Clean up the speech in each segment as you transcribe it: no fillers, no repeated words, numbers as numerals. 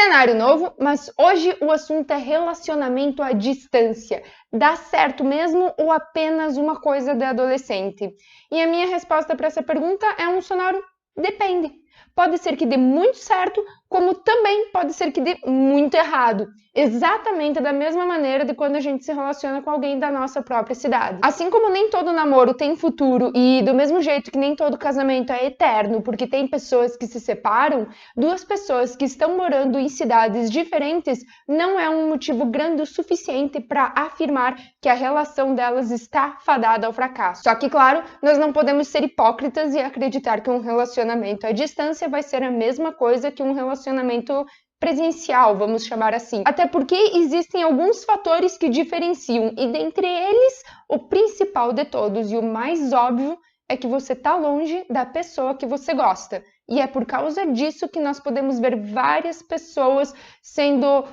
Cenário novo, mas hoje o assunto é relacionamento à distância. Dá certo mesmo ou apenas uma coisa de adolescente? E a minha resposta para essa pergunta é um sonoro depende. Pode ser que dê muito certo, como também pode ser que dê muito errado. Exatamente da mesma maneira de quando a gente se relaciona com alguém da nossa própria cidade. Assim como nem todo namoro tem futuro e do mesmo jeito que nem todo casamento é eterno, porque tem pessoas que se separam, duas pessoas que estão morando em cidades diferentes não é um motivo grande o suficiente para afirmar que a relação delas está fadada ao fracasso. Só que, claro, nós não podemos ser hipócritas e acreditar que um relacionamento à distância vai ser a mesma coisa que um relacionamento presencial, vamos chamar assim. Até porque existem alguns fatores que diferenciam e dentre eles, o principal de todos e o mais óbvio é que você está longe da pessoa que você gosta. E é por causa disso que nós podemos ver várias pessoas sendo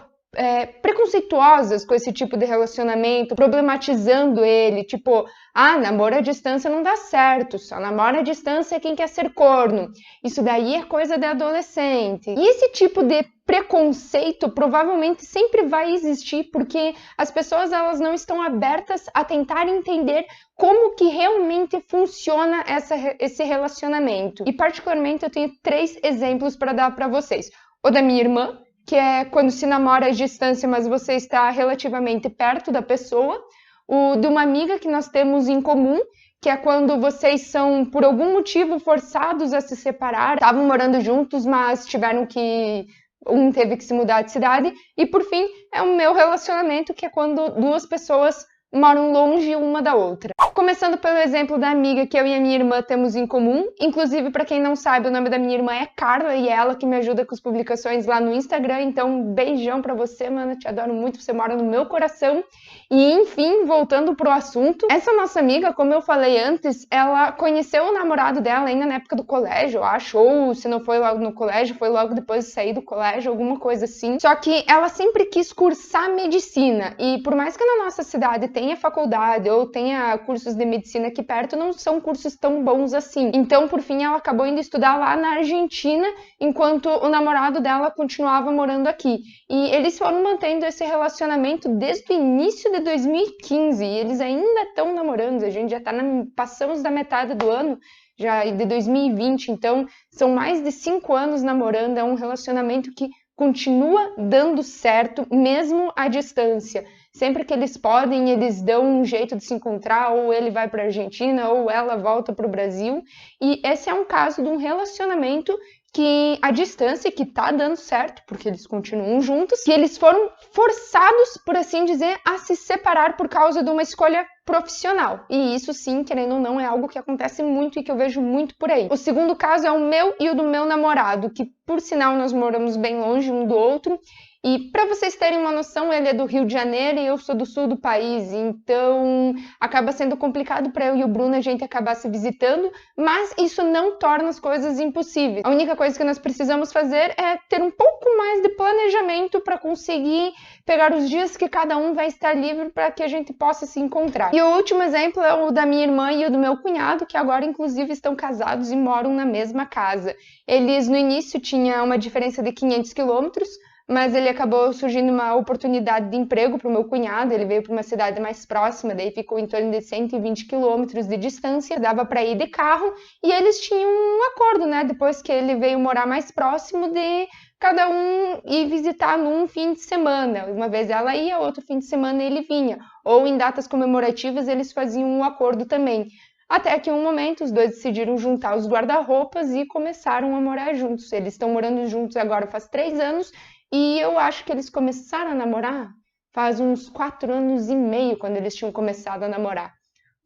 preconceituosas com esse tipo de relacionamento, problematizando ele, tipo, namoro à distância não dá certo, só namora à distância quem quer ser corno. Isso daí é coisa de adolescente. E esse tipo de preconceito provavelmente sempre vai existir porque as pessoas elas não estão abertas a tentar entender como que realmente funciona esse relacionamento. E particularmente eu tenho 3 exemplos para dar para vocês. O da minha irmã, que é quando se namora à distância, mas você está relativamente perto da pessoa. O de uma amiga que nós temos em comum, que é quando vocês são, por algum motivo, forçados a se separar. Estavam morando juntos, mas tiveram que... Um teve que se mudar de cidade. E, por fim, é o meu relacionamento, que é quando duas pessoas moram longe uma da outra. Começando pelo exemplo da amiga que eu e a minha irmã temos em comum. Inclusive, para quem não sabe, o nome da minha irmã é Carla e é ela que me ajuda com as publicações lá no Instagram. Então, beijão pra você, mano. Te adoro muito, você mora no meu coração. E, enfim, voltando pro assunto. Essa nossa amiga, como eu falei antes, ela conheceu o namorado dela ainda na época do colégio, eu acho. Ou se não foi logo no colégio, foi logo depois de sair do colégio, alguma coisa assim. Só que ela sempre quis cursar medicina. E por mais que na nossa cidade tenha faculdade ou tenha cursos de medicina aqui perto, não são cursos tão bons assim. Então, por fim, ela acabou indo estudar lá na Argentina, enquanto o namorado dela continuava morando aqui. E eles foram mantendo esse relacionamento desde o início de 2015, e eles ainda estão namorando, a gente já passamos da metade do ano, já de 2020, então são mais de 5 anos namorando, é um relacionamento que continua dando certo, mesmo à distância. Sempre que eles podem, eles dão um jeito de se encontrar, ou ele vai para a Argentina, ou ela volta para o Brasil. E esse é um caso de um relacionamento que a distância, que tá dando certo, porque eles continuam juntos, que eles foram forçados, por assim dizer, a se separar por causa de uma escolha profissional. E isso sim, querendo ou não, é algo que acontece muito e que eu vejo muito por aí. O segundo caso é o meu e o do meu namorado, que por sinal nós moramos bem longe um do outro. E para vocês terem uma noção, ele é do Rio de Janeiro e eu sou do sul do país, então acaba sendo complicado para eu e o Bruno a gente acabar se visitando, mas isso não torna as coisas impossíveis. A única coisa que nós precisamos fazer é ter um pouco mais de planejamento para conseguir pegar os dias que cada um vai estar livre para que a gente possa se encontrar. E o último exemplo é o da minha irmã e o do meu cunhado, que agora inclusive estão casados e moram na mesma casa. Eles no início tinham uma diferença de 500 quilômetros, mas ele acabou surgindo uma oportunidade de emprego para o meu cunhado, ele veio para uma cidade mais próxima, daí ficou em torno de 120 quilômetros de distância, dava para ir de carro, e eles tinham um acordo, né, depois que ele veio morar mais próximo, de cada um ir visitar num fim de semana. Uma vez ela ia, outro fim de semana ele vinha, ou em datas comemorativas eles faziam um acordo também. Até que em um momento os dois decidiram juntar os guarda-roupas e começaram a morar juntos. Eles estão morando juntos agora faz 3 anos, e eu acho que eles começaram a namorar faz uns 4 anos e meio, quando eles tinham começado a namorar.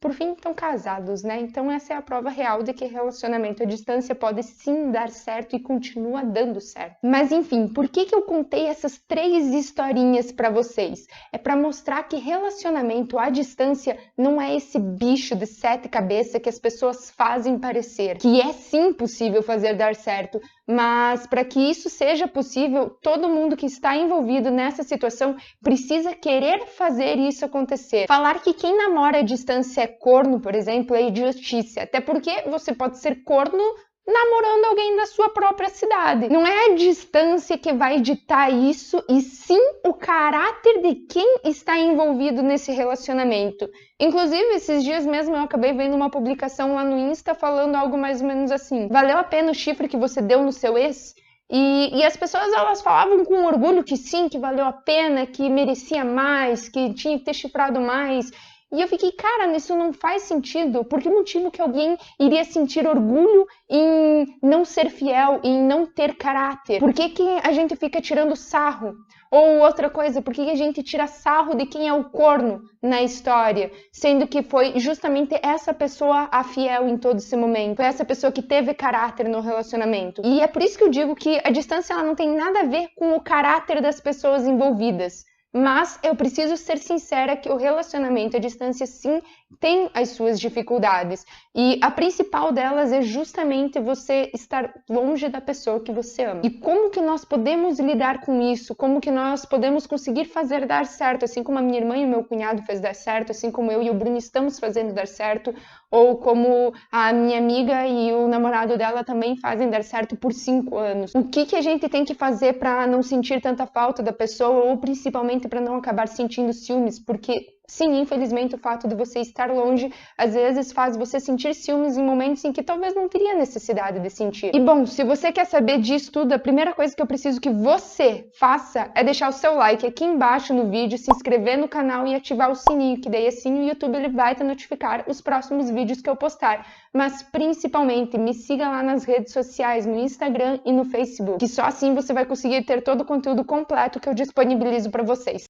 Por fim, estão casados, né? Então essa é a prova real de que relacionamento à distância pode sim dar certo e continua dando certo. Mas enfim, por que eu contei essas 3 historinhas para vocês? É para mostrar que relacionamento à distância não é esse bicho de 7 cabeças que as pessoas fazem parecer. Que é sim possível fazer dar certo, mas para que isso seja possível, todo mundo que está envolvido nessa situação precisa querer fazer isso acontecer. Falar que quem namora à distância é corno, por exemplo, é idiotice, até porque você pode ser corno namorando alguém da sua própria cidade. Não é a distância que vai ditar isso, e sim o caráter de quem está envolvido nesse relacionamento. Inclusive, esses dias mesmo eu acabei vendo uma publicação lá no Insta falando algo mais ou menos assim: valeu a pena o chifre que você deu no seu ex? E as pessoas, elas falavam com orgulho que sim, que valeu a pena, que merecia mais, que tinha que ter chifrado mais. E eu fiquei, cara, isso não faz sentido. Por que motivo que alguém iria sentir orgulho em não ser fiel, em não ter caráter? Por que que a gente fica tirando sarro? Ou outra coisa, por que que a gente tira sarro de quem é o corno na história? Sendo que foi justamente essa pessoa a fiel em todo esse momento. Foi essa pessoa que teve caráter no relacionamento. E é por isso que eu digo que a distância ela não tem nada a ver com o caráter das pessoas envolvidas. Mas eu preciso ser sincera que o relacionamento à distância sim tem as suas dificuldades. E a principal delas é justamente você estar longe da pessoa que você ama. E como que nós podemos lidar com isso? Como que nós podemos conseguir fazer dar certo? Assim como a minha irmã e o meu cunhado fez dar certo, assim como eu e o Bruno estamos fazendo dar certo, ou como a minha amiga e o namorado dela também fazem dar certo por 5 anos. O que que a gente tem que fazer para não sentir tanta falta da pessoa, ou principalmente para não acabar sentindo ciúmes? Porque sim, infelizmente, o fato de você estar longe, às vezes faz você sentir ciúmes em momentos em que talvez não teria necessidade de sentir. E bom, se você quer saber disso tudo, a primeira coisa que eu preciso que você faça é deixar o seu like aqui embaixo no vídeo, se inscrever no canal e ativar o sininho, que daí assim o YouTube ele vai te notificar os próximos vídeos que eu postar. Mas principalmente, me siga lá nas redes sociais, no Instagram e no Facebook, que só assim você vai conseguir ter todo o conteúdo completo que eu disponibilizo para vocês.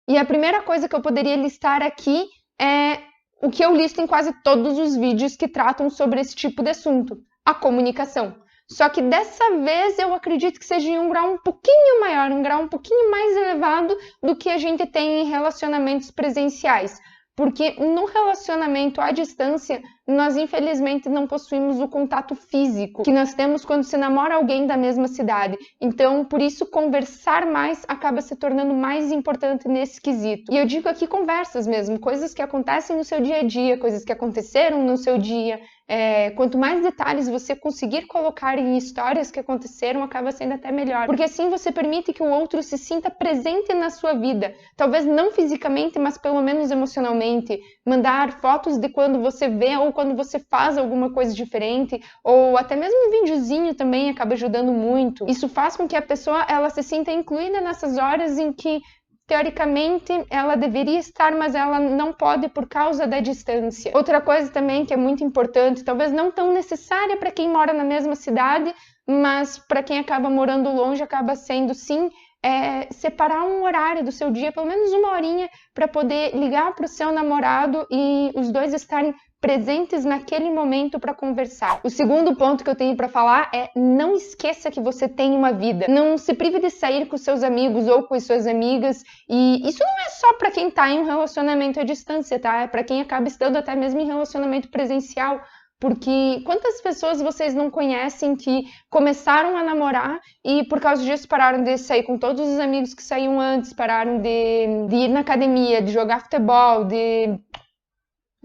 E a primeira coisa que eu poderia listar aqui é o que eu listo em quase todos os vídeos que tratam sobre esse tipo de assunto: a comunicação. Só que dessa vez eu acredito que seja em um grau um pouquinho maior, um grau um pouquinho mais elevado do que a gente tem em relacionamentos presenciais. Porque no relacionamento à distância, nós infelizmente não possuímos o contato físico que nós temos quando se namora alguém da mesma cidade. Então, por isso, conversar mais acaba se tornando mais importante nesse quesito. E eu digo aqui conversas mesmo, coisas que acontecem no seu dia a dia, coisas que aconteceram no seu dia. Quanto mais detalhes você conseguir colocar em histórias que aconteceram, acaba sendo até melhor. Porque assim você permite que o outro se sinta presente na sua vida. Talvez não fisicamente, mas pelo menos emocionalmente. Mandar fotos de quando você vê ou quando você faz alguma coisa diferente, ou até mesmo um videozinho também acaba ajudando muito. Isso faz com que a pessoa ela se sinta incluída nessas horas em que teoricamente, ela deveria estar, mas ela não pode por causa da distância. Outra coisa também que é muito importante, talvez não tão necessária para quem mora na mesma cidade, mas para quem acaba morando longe, acaba sendo sim, separar um horário do seu dia, pelo menos uma horinha, para poder ligar para o seu namorado e os dois estarem presentes naquele momento para conversar. O segundo ponto que eu tenho para falar é: não esqueça que você tem uma vida. Não se prive de sair com seus amigos ou com as suas amigas. E isso não é só para quem está em um relacionamento à distância, tá? É para quem acaba estando até mesmo em relacionamento presencial. Porque quantas pessoas vocês não conhecem que começaram a namorar e por causa disso pararam de sair com todos os amigos que saíam antes, pararam de ir na academia, de jogar futebol, de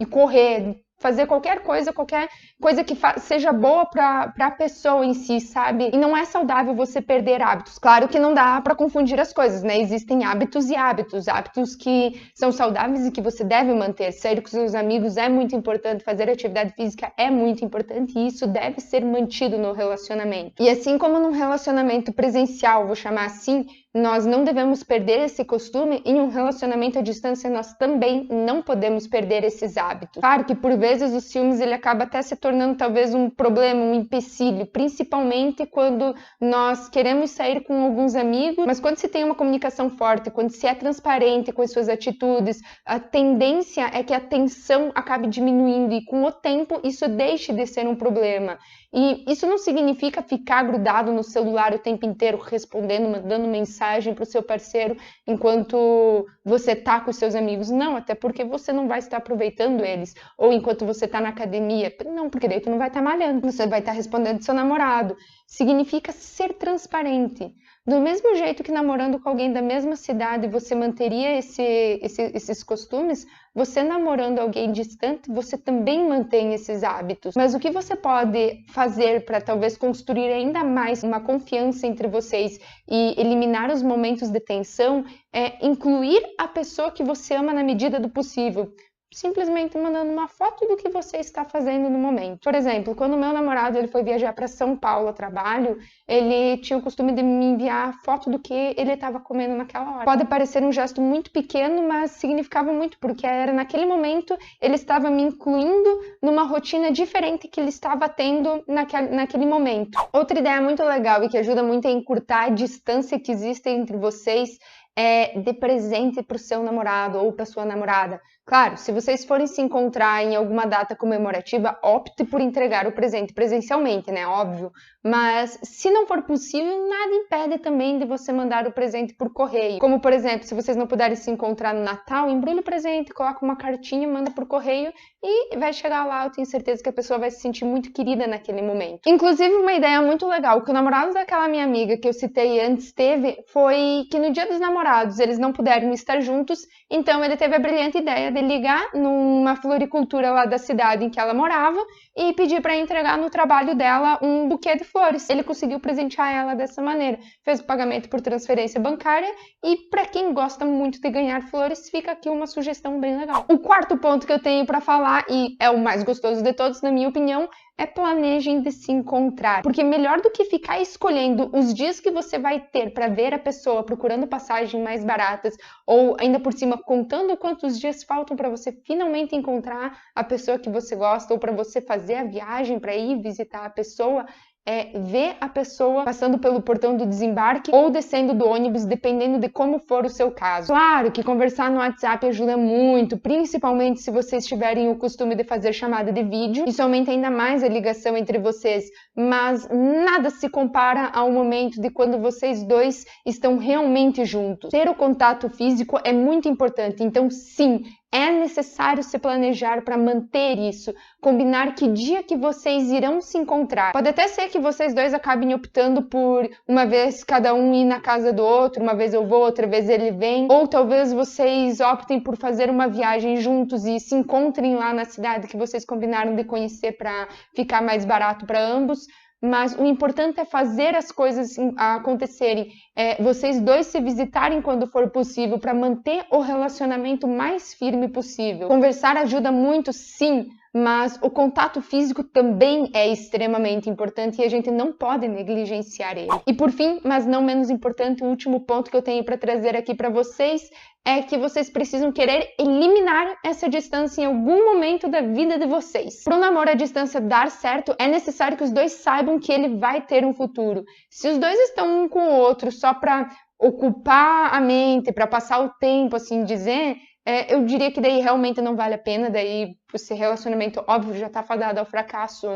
correr, fazer qualquer coisa que seja boa para a pessoa em si, sabe? E não é saudável você perder hábitos. Claro que não dá para confundir as coisas, né? Existem hábitos e hábitos. Hábitos que são saudáveis e que você deve manter. Sair com seus amigos é muito importante, fazer atividade física é muito importante e isso deve ser mantido no relacionamento. E assim como num relacionamento presencial, vou chamar assim, nós não devemos perder esse costume, em um relacionamento à distância nós também não podemos perder esses hábitos. Claro que por vezes o ciúmes ele acaba até se tornando talvez um problema, um empecilho, principalmente quando nós queremos sair com alguns amigos, mas quando se tem uma comunicação forte, quando se é transparente com as suas atitudes, a tendência é que a tensão acabe diminuindo e com o tempo isso deixe de ser um problema. E isso não significa ficar grudado no celular o tempo inteiro, respondendo, mandando mensagem para o seu parceiro enquanto você está com os seus amigos. Não, até porque você não vai estar aproveitando eles. Ou enquanto você está na academia. Não, porque daí tu não vai estar malhando, você vai estar respondendo seu namorado. Significa ser transparente. Do mesmo jeito que namorando com alguém da mesma cidade você manteria esses costumes, você namorando alguém distante, você também mantém esses hábitos. Mas o que você pode fazer para talvez construir ainda mais uma confiança entre vocês e eliminar os momentos de tensão é incluir a pessoa que você ama na medida do possível. Simplesmente mandando uma foto do que você está fazendo no momento. Por exemplo, quando o meu namorado ele foi viajar para São Paulo a trabalho, ele tinha o costume de me enviar foto do que ele estava comendo naquela hora. Pode parecer um gesto muito pequeno, mas significava muito, porque era naquele momento ele estava me incluindo numa rotina diferente que ele estava tendo naquele momento. Outra ideia muito legal e que ajuda muito a encurtar a distância que existe entre vocês é de presente para o seu namorado ou para sua namorada. Claro, se vocês forem se encontrar em alguma data comemorativa, opte por entregar o presente presencialmente, né? Óbvio. Mas se não for possível, nada impede também de você mandar o presente por correio. Como, por exemplo, se vocês não puderem se encontrar no Natal, embrulhe o presente, coloca uma cartinha, manda por correio e vai chegar lá. Eu tenho certeza que a pessoa vai se sentir muito querida naquele momento. Inclusive, uma ideia muito legal que o namorado daquela minha amiga que eu citei antes teve foi que no Dia dos Namorados eles não puderam estar juntos, então ele teve a brilhante ideia de ligar numa floricultura lá da cidade em que ela morava e pedir para entregar no trabalho dela um buquê de flores. Ele conseguiu presentear ela dessa maneira. Fez o pagamento por transferência bancária e para quem gosta muito de ganhar flores, fica aqui uma sugestão bem legal. O quarto ponto que eu tenho para falar, e é o mais gostoso de todos, na minha opinião, é planejem de se encontrar. Porque melhor do que ficar escolhendo os dias que você vai ter para ver a pessoa procurando passagens mais baratas ou ainda por cima contando quantos dias faltam para você finalmente encontrar a pessoa que você gosta ou para você fazer a viagem para ir visitar a pessoa, é ver a pessoa passando pelo portão do desembarque ou descendo do ônibus, dependendo de como for o seu caso. Claro que conversar no WhatsApp ajuda muito, principalmente se vocês tiverem o costume de fazer chamada de vídeo. Isso aumenta ainda mais a ligação entre vocês, mas nada se compara ao momento de quando vocês dois estão realmente juntos. Ter o contato físico é muito importante, então sim, é necessário se planejar para manter isso, combinar que dia que vocês irão se encontrar. Pode até ser que vocês dois acabem optando por uma vez cada um ir na casa do outro, uma vez eu vou, outra vez ele vem, ou talvez vocês optem por fazer uma viagem juntos e se encontrem lá na cidade que vocês combinaram de conhecer para ficar mais barato para ambos. Mas o importante é fazer as coisas acontecerem, vocês dois se visitarem quando for possível para manter o relacionamento mais firme possível. Conversar ajuda muito, sim, mas o contato físico também é extremamente importante e a gente não pode negligenciar ele. E por fim, mas não menos importante, o último ponto que eu tenho para trazer aqui para vocês é que vocês precisam querer eliminar essa distância em algum momento da vida de vocês. Para o namoro à distância dar certo, é necessário que os dois saibam que ele vai ter um futuro. Se os dois estão um com o outro só para ocupar a mente, para passar o tempo, assim dizer, eu diria que daí realmente não vale a pena, daí esse relacionamento, óbvio, já está fadado ao fracasso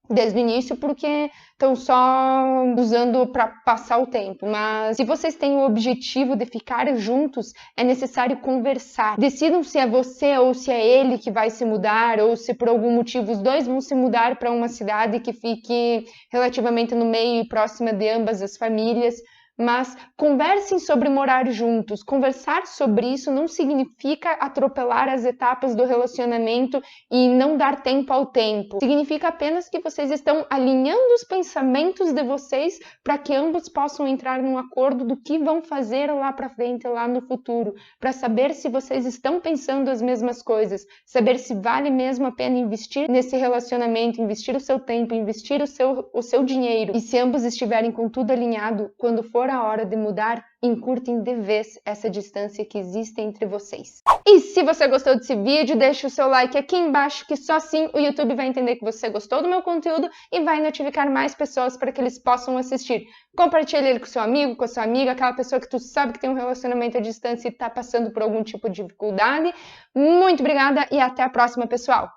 desde o início, porque estão só usando para passar o tempo. Mas se vocês têm o objetivo de ficar juntos, é necessário conversar. Decidam se é você ou se é ele que vai se mudar, ou se por algum motivo os dois vão se mudar para uma cidade que fique relativamente no meio e próxima de ambas as famílias. Mas conversem sobre morar juntos. Conversar sobre isso não significa atropelar as etapas do relacionamento e não dar tempo ao tempo. Significa apenas que vocês estão alinhando os pensamentos de vocês para que ambos possam entrar num acordo do que vão fazer lá para frente, lá no futuro, para saber se vocês estão pensando as mesmas coisas, saber se vale mesmo a pena investir nesse relacionamento, investir o seu tempo, investir o seu dinheiro. E se ambos estiverem com tudo alinhado, quando for a hora de mudar, encurtem de vez essa distância que existe entre vocês. E se você gostou desse vídeo, deixa o seu like aqui embaixo, que só assim o YouTube vai entender que você gostou do meu conteúdo e vai notificar mais pessoas para que eles possam assistir. Compartilhe ele com seu amigo, com a sua amiga, aquela pessoa que tu sabe que tem um relacionamento à distância e está passando por algum tipo de dificuldade. Muito obrigada e até a próxima, pessoal!